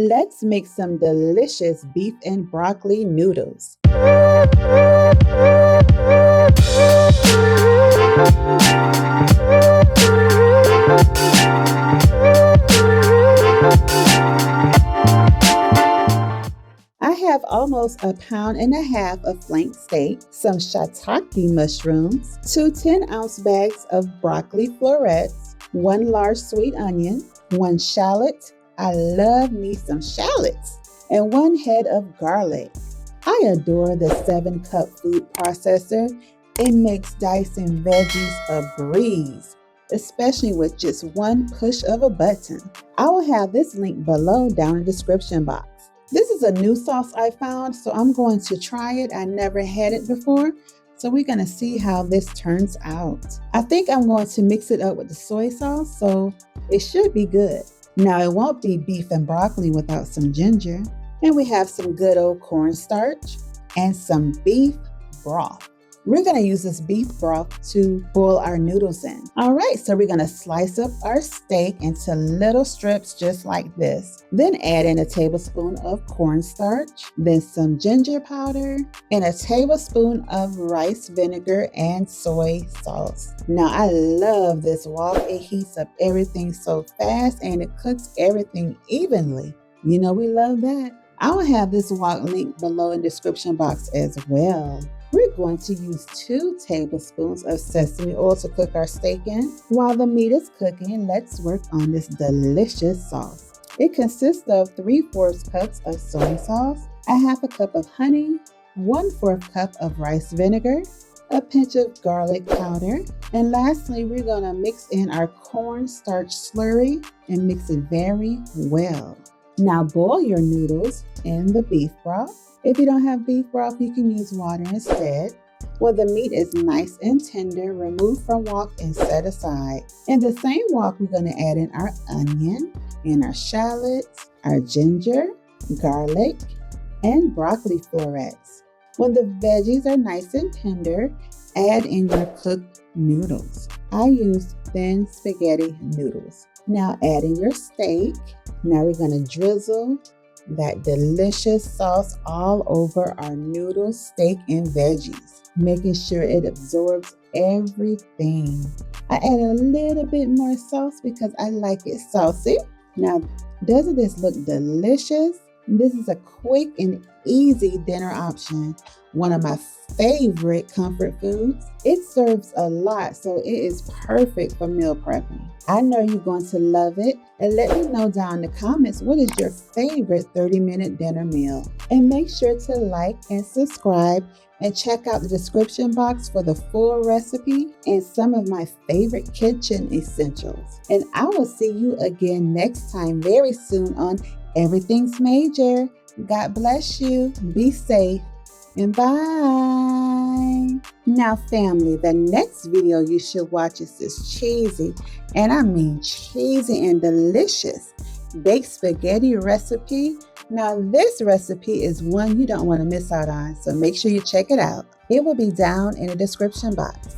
Let's make some delicious beef and broccoli noodles. I have almost a pound and a half of flank steak, some shiitake mushrooms, two 10-ounce bags of broccoli florets, one large sweet onion, one shallot. I love me some shallots, and one head of garlic. I adore the 7-cup food processor. It makes dicing veggies a breeze, especially with just one push of a button. I will have this link below down in the description box. This is a new sauce I found, so I'm going to try it. I never had it before, so we're going to see how this turns out. I think I'm going to mix it up with the soy sauce, so it should be good. Now, it won't be beef and broccoli without some ginger. And we have some good old cornstarch and some beef broth. We're going to use this beef broth to boil our noodles in. All right, so we're going to slice up our steak into little strips just like this. Then add in a tablespoon of cornstarch, then some ginger powder, and a tablespoon of rice vinegar and soy sauce. Now, I love this wok. It heats up everything so fast and it cooks everything evenly. You know we love that. I will have this wok link below in the description box as well. We're going to use 2 tablespoons of sesame oil to cook our steak in. While the meat is cooking, let's work on this delicious sauce. It consists of 3/4 cups of soy sauce, a half a cup of honey, 1/4 cup of rice vinegar, a pinch of garlic powder, and lastly, we're going to mix in our cornstarch slurry and mix it very well. Now boil your noodles in the beef broth. If you don't have beef broth, you can use water instead. When the meat is nice and tender, remove from wok and set aside. In the same wok, we're going to add in our onion and our shallots, our ginger, garlic, and broccoli florets. When the veggies are nice and tender, add in your cooked noodles. I use thin spaghetti noodles. Now add in your steak. Now we're going to drizzle that delicious sauce all over our noodles, steak, and veggies, making sure it absorbs everything. I add a little bit more sauce because I like it saucy. Now, doesn't this look delicious? This is a quick and easy dinner option. One of my favorite comfort foods. It serves a lot, so it is perfect for meal prepping. I know you're going to love it, and let me know down in the comments what is your favorite 30-minute dinner meal. And make sure to like and subscribe and check out the description box for the full recipe and some of my favorite kitchen essentials. And I will see you again next time very soon on Everything's Major. God bless you. Be safe. And bye. Now family, the next video you should watch is this cheesy, and I mean cheesy and delicious, baked spaghetti recipe. Now this recipe is one you don't want to miss out on, so make sure you check it out. It will be down in the description box.